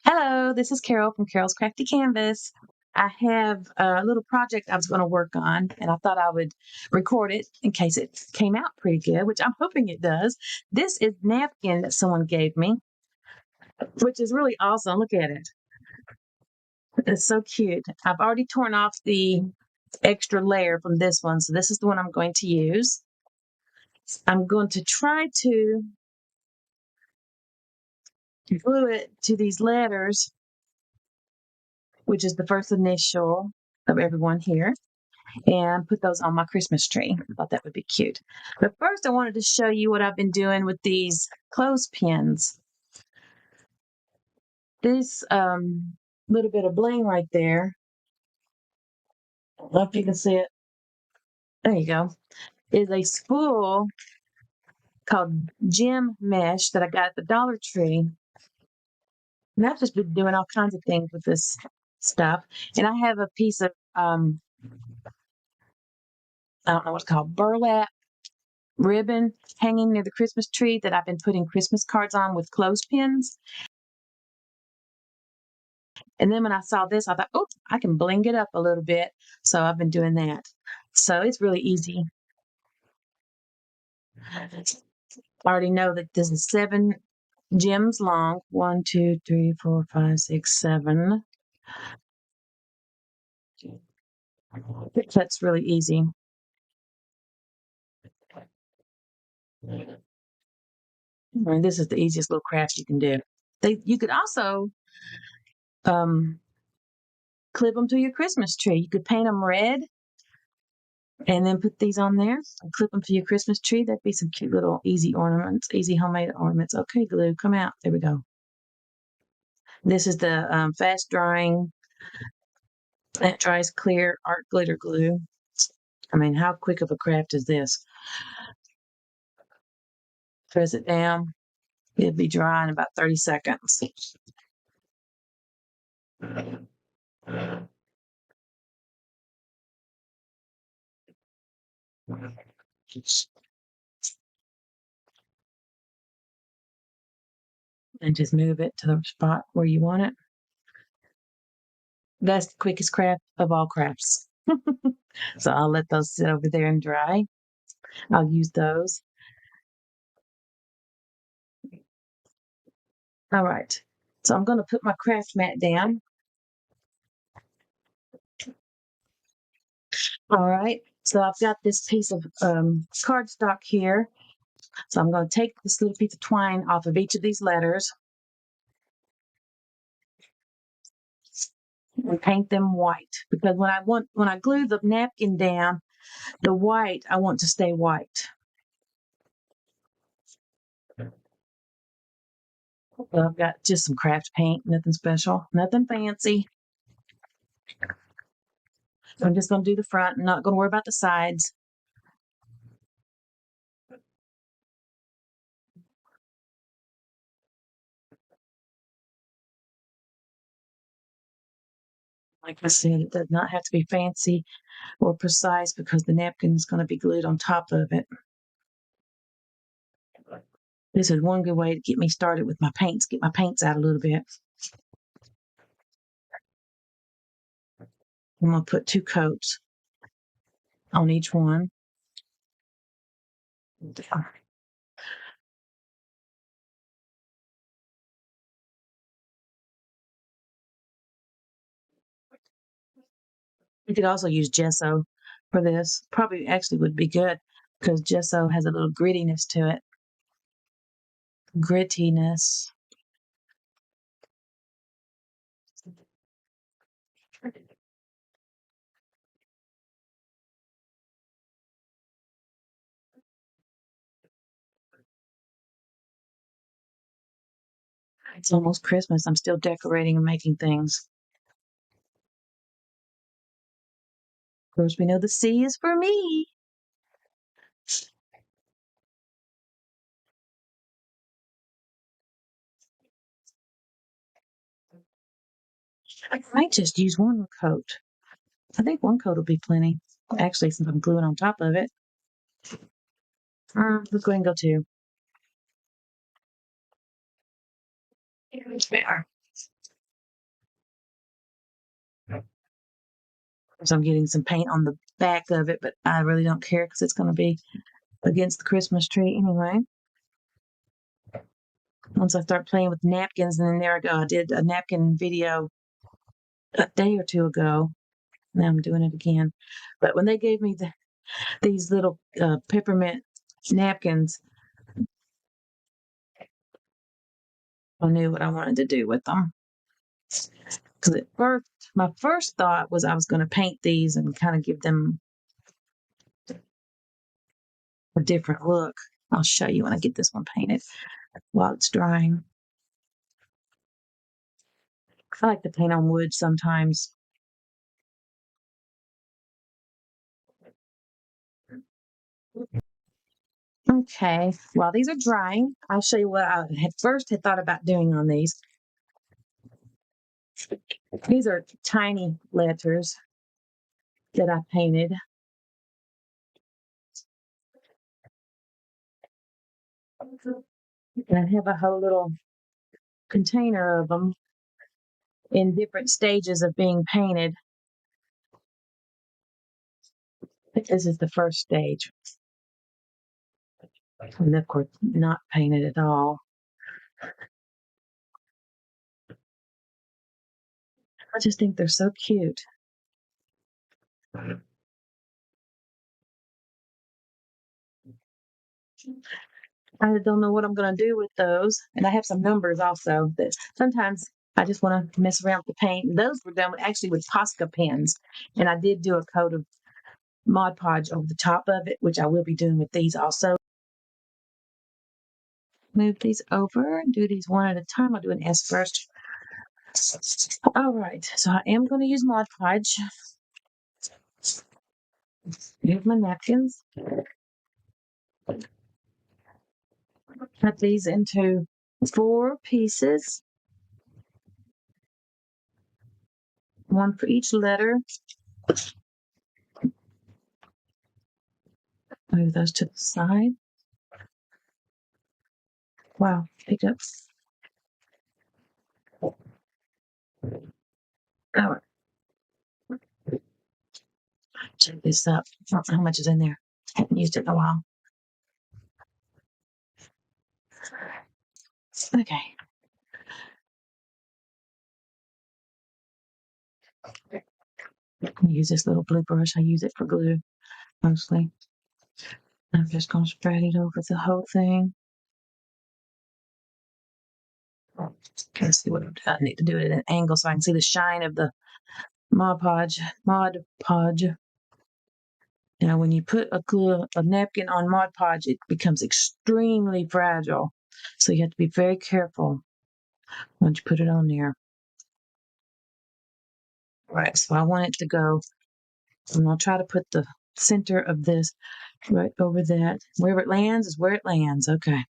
Hello, this is Carol from Carol's Crafty Canvas. I have a little project I was going to work on, and I thought I would record it in case it came out pretty good, which I'm hoping it does. This is napkin that someone gave me, which is really awesome. Look at it. It's so cute. I've already torn off the extra layer from this one, so this is the one I'm going to use. I'm going to try to glue it to these letters, which is the first initial of everyone here, and put those on my Christmas tree. I thought that would be cute. But first, I wanted to show you what I've been doing with these clothespins. This little bit of bling right there, I don't know if you can see it. There you go. Is a spool called gem mesh that I got at the Dollar Tree. And I've just been doing all kinds of things with this stuff. And I have a piece of I don't know what's called burlap ribbon hanging near the Christmas tree that I've been putting Christmas cards on with clothespins. And then when I saw this, I thought, oh, I can bling it up a little bit. So I've been doing that. So it's really easy. I already know that this is 7 gems long. 1, 2, 3, 4, 5, 6, 7. That's really easy. And this is the easiest little craft you can do. You could also um, clip them to your Christmas tree. You could paint them red and then put these on there and clip them to your Christmas tree. That'd be some cute little easy ornaments, easy homemade ornaments. Okay, glue, come out. There we go. This is the fast drying, that dries clear art glitter glue. I mean, how quick of a craft is this? Press it down. It'll be dry in about 30 seconds. And just move it to the spot where you want it. That's the quickest craft of all crafts. So I'll let those sit over there and dry. I'll use those. All right. So I'm going to put my craft mat down. All right. So I've got this piece of cardstock here. So I'm going to take this little piece of twine off of each of these letters and paint them white, because when I glue the napkin down, the white I want to stay white. So I've got just some craft paint, nothing special, nothing fancy. So I'm just going to do the front. I'm not going to worry about the sides. Like I said, it does not have to be fancy or precise because the napkin is going to be glued on top of it. This is one good way to get me started with my paints, get my paints out a little bit. I'm going to put 2 coats on each one. You could also use gesso for this. Probably actually would be good because gesso has a little grittiness to it. Grittiness. It's almost Christmas. I'm still decorating and making things. Of course, we know the C is for me. I might just use 1 coat. I think 1 coat will be plenty. Actually, since I'm gluing on top of it. Let's go ahead and go 2. There. So I'm getting some paint on the back of it, but I really don't care because it's going to be against the Christmas tree anyway. Once I start playing with napkins, and then there I go. I did a napkin video a day or two ago. Now I'm doing it again. But when they gave me these little peppermint napkins, I knew what I wanted to do with them. Because at first, my first thought was I was going to paint these and kind of give them a different look. I'll show you when I get this one painted while it's drying. I like to paint on wood sometimes. Okay, while these are drying, I'll show you what I had thought about doing on these. These are tiny letters that I painted. And I have a whole little container of them in different stages of being painted. This is the first stage. And of course, not painted at all. I just think they're so cute. I don't know what I'm going to do with those. And I have some numbers also that sometimes I just want to mess around with the paint. And those were done actually with Posca pens. And I did do a coat of Mod Podge over the top of it, which I will be doing with these also. Move these over and do these one at a time. I'll do an S first. All right, so I am going to use Mod Podge. Here's my napkins. Cut these into 4 pieces, one for each letter. Move those to the side. Wow, picked up. Oh, check this up. I don't know how much is in there. Haven't used it in a while. Okay. Use this little blue brush. I use it for glue mostly. I'm just going to spread it over the whole thing. Let's see what I need to do it at an angle so I can see the shine of the Mod Podge. Mod Podge. Now, when you put a napkin on Mod Podge, it becomes extremely fragile. So you have to be very careful once you put it on there. All right, so I want it to go, and I'll try to put the center of this right over that. Wherever it lands is where it lands. Okay.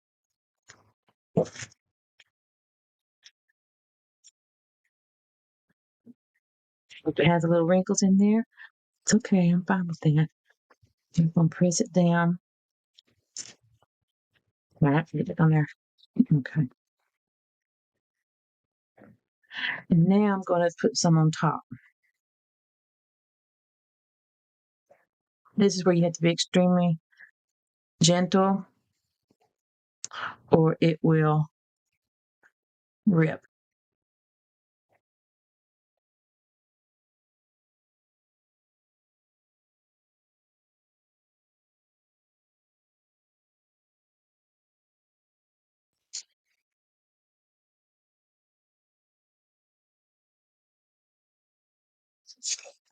If it has a little wrinkles in there, it's okay. I'm fine with that. I'm going to press it down. All right, get it on there. Okay. And now I'm going to put some on top. This is where you have to be extremely gentle or it will rip.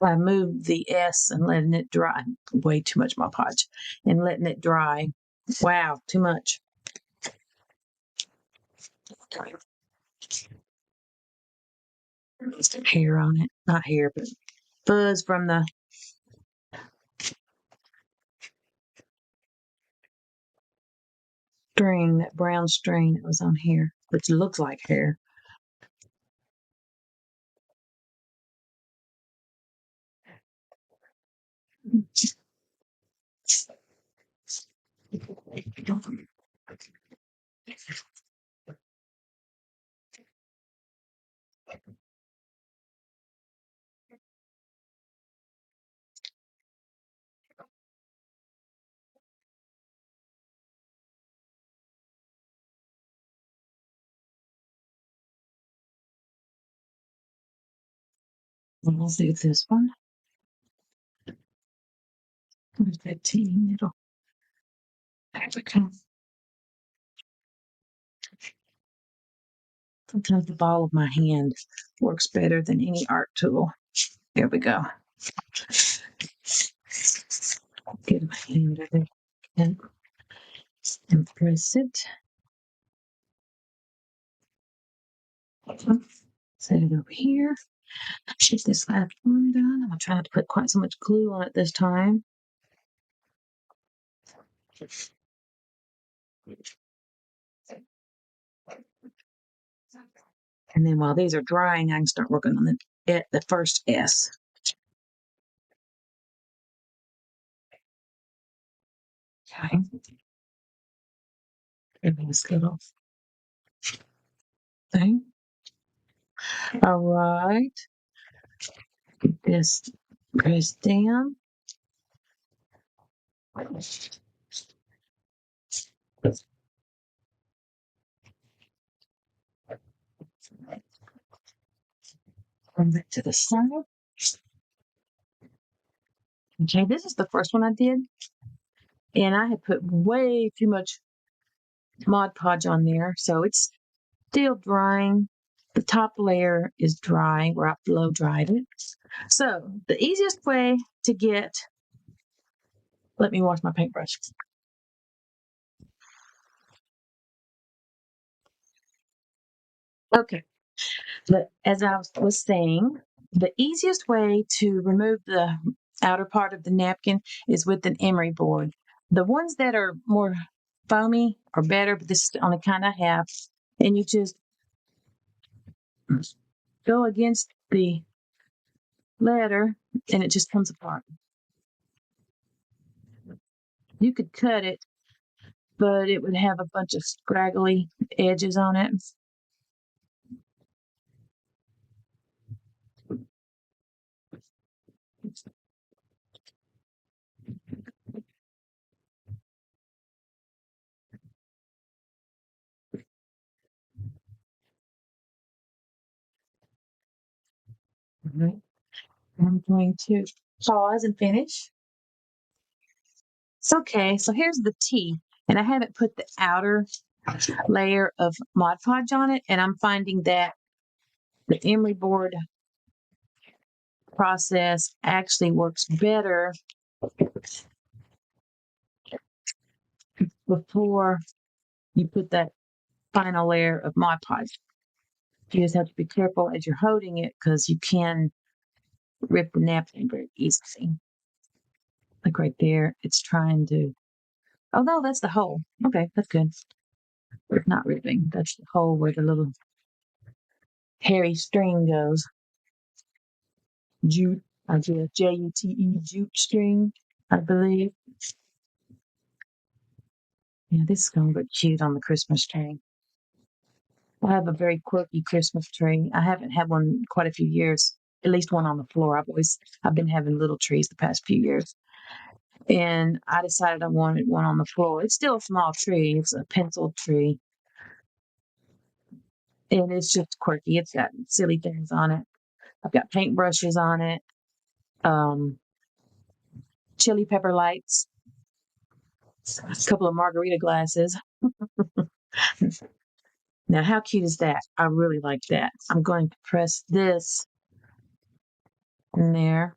I moved the S and letting it dry. Way too much Mod Podge. And letting it dry. Wow, too much. Hair on it. Not hair, but fuzz from the string, that brown string that was on here, which looks like hair. We'll do this one. Where's that teeny needle? There we go. Sometimes the ball of my hand works better than any art tool. There we go. Get my hand over there and press it. Set it over here. Get this last one done. I'm gonna try not to put quite so much glue on it this time. And then while these are drying, I can start working on the first S. Okay. And this little thing. All right. Get this pressed down. Bring it to the side. Okay, this is the first one I did. And I had put way too much Mod Podge on there. So it's still drying. The top layer is dry where I blow dried it. So the easiest way to get, let me wash my paintbrush. Okay, but as I was saying, the easiest way to remove the outer part of the napkin is with an emery board. The ones that are more foamy are better, but this is the only kind I have. And you just go against the letter and it just comes apart. You could cut it, but it would have a bunch of scraggly edges on it. All right. I'm going to pause and finish. It's okay. So here's the T, and I haven't put the outer layer of Mod Podge on it, and I'm finding that the emery board process actually works better before you put that final layer of Mod Podge. You just have to be careful as you're holding it because you can rip the napkin very easily. Like right there, it's trying to. Oh no, that's the hole. Okay, that's good. It's not ripping. That's the hole where the little hairy string goes. Jute, I guess Jute, jute string, I believe. Yeah, this is gonna look cute on the Christmas tree. I have a very quirky Christmas tree. I haven't had one in quite a few years. At least one on the floor. I've been having little trees the past few years. And I decided I wanted one on the floor. It's still a small tree. It's a pencil tree. And it's just quirky. It's got silly things on it. I've got paintbrushes on it. Um, chili pepper lights, a couple of margarita glasses. Now, how cute is that? I really like that. I'm going to press this in there.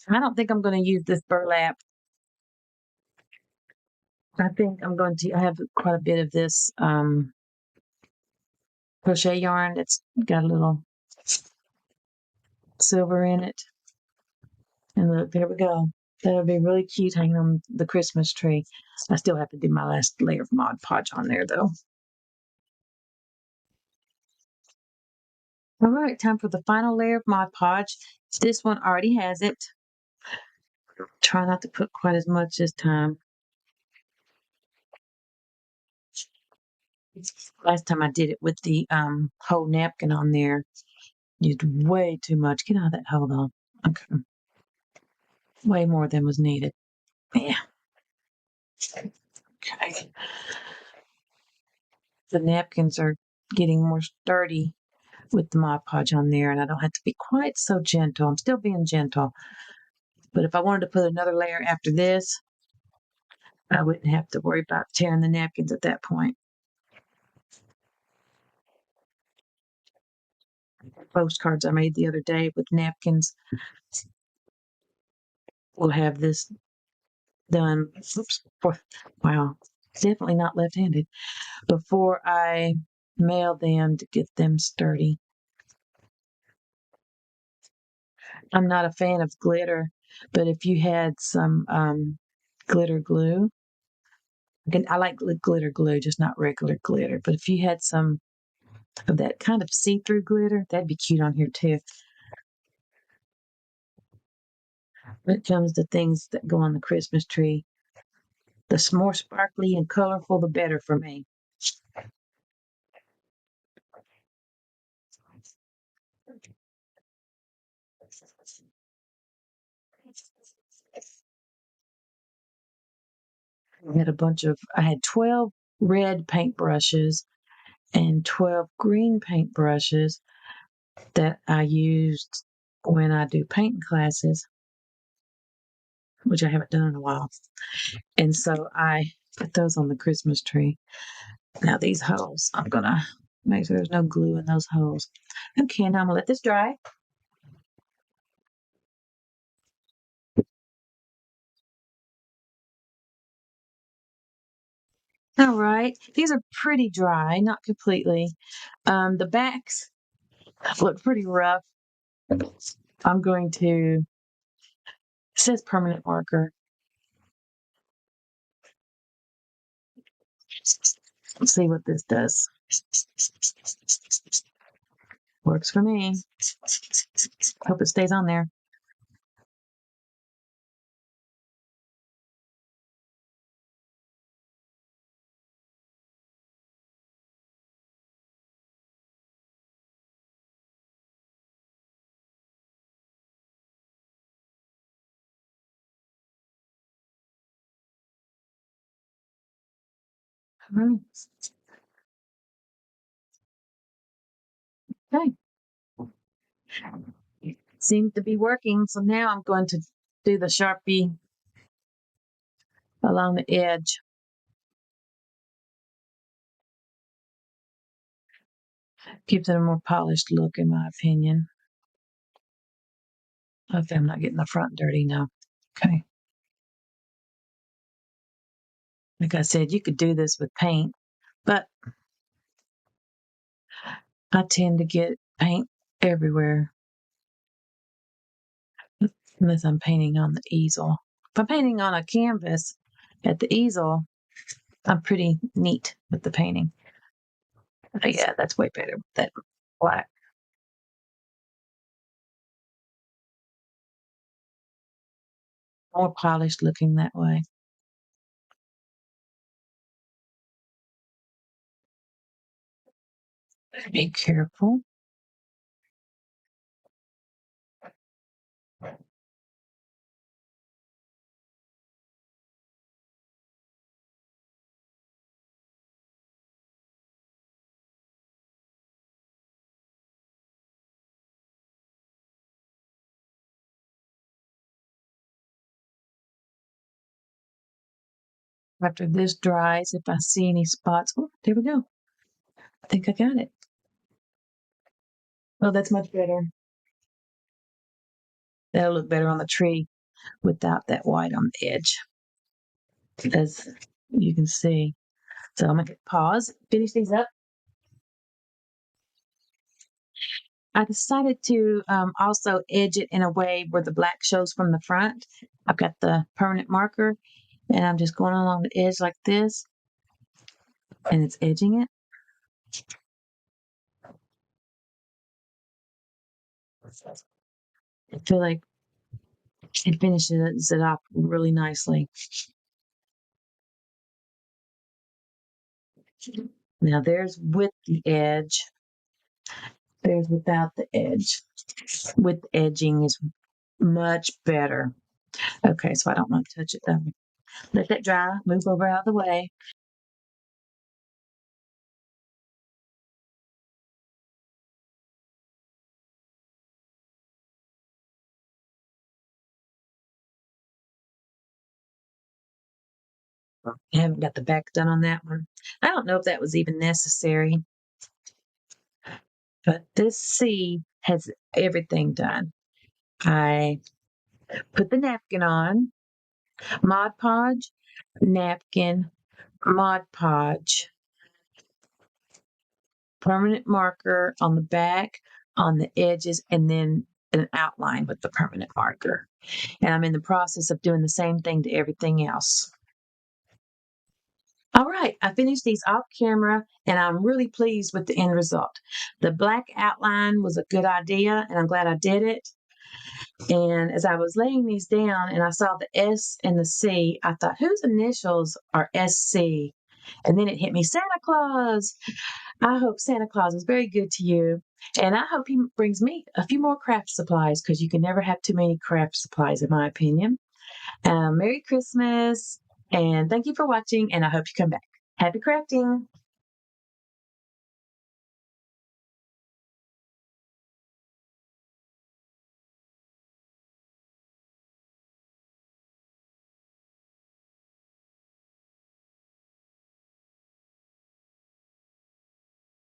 I don't think I'm going to use this burlap. I think I have quite a bit of this crochet yarn that's got a little silver in it. And look, there we go. That would be really cute hanging on the Christmas tree. I still have to do my last layer of Mod Podge on there though. All right, time for the final layer of Mod Podge. This one already has it. Try not to put quite as much this time. Last time I did it with the whole napkin on there, used way too much. Get out of that. Hold on. Okay. Way more than was needed. Yeah. Okay. The napkins are getting more sturdy with the Mod Podge on there, and I don't have to be quite so gentle. I'm still being gentle. But if I wanted to put another layer after this, I wouldn't have to worry about tearing the napkins at that point. Postcards I made the other day with napkins will have this done. Oops. Wow. Definitely not left-handed. Before I mail them to get them sturdy. I'm not a fan of glitter, but if you had some glitter glue, I like glitter glue, just not regular glitter. But if you had some of that kind of see-through glitter, that'd be cute on here too. When it comes to things that go on the Christmas tree, the more sparkly and colorful, the better for me. I had 12 red paintbrushes and 12 green paintbrushes that I used when I do painting classes, which I haven't done in a while. And so I put those on the Christmas tree. Now these holes, I'm gonna make sure there's no glue in those holes. Okay, now I'm gonna let this dry. All right, these are pretty dry, not completely. The backs look pretty rough. I'm going to, it says permanent marker. Let's see what this does. Works for me. Hope it stays on there. All right. Okay. Seems to be working. So now I'm going to do the Sharpie along the edge. Gives it a more polished look, in my opinion. Okay, I'm not getting the front dirty now. Okay. Like I said, you could do this with paint, but I tend to get paint everywhere unless I'm painting on the easel. If I'm painting on a canvas at the easel, I'm pretty neat with the painting. But yeah, that's way better with that black. More polished looking that way. Be careful. After this dries, if I see any spots, oh, there we go. I think I got it. Oh, that's much better. That'll look better on the tree without that white on the edge, as you can see. So I'm gonna pause, finish these up. I decided to also edge it in a way where the black shows from the front. I've got the permanent marker and I'm just going along the edge like this and it's edging it. I feel like it finishes it off really nicely. Now there's with the edge. There's without the edge. With edging is much better. Okay, so I don't want to touch it. Let that dry, move over out of the way. I haven't got the back done on that one. I don't know if that was even necessary, but this C has everything done. I put the napkin on, Mod Podge, napkin, Mod Podge, permanent marker on the back, on the edges, and then an outline with the permanent marker. And I'm in the process of doing the same thing to everything else. All right, I finished these off camera and I'm really pleased with the end result. The black outline was a good idea and I'm glad I did it. And as I was laying these down and I saw the S and the C, I thought, whose initials are SC? And then it hit me, Santa Claus. I hope Santa Claus is very good to you. And I hope he brings me a few more craft supplies because you can never have too many craft supplies, in my opinion. Merry Christmas. And thank you for watching. And I hope you come back. Happy crafting.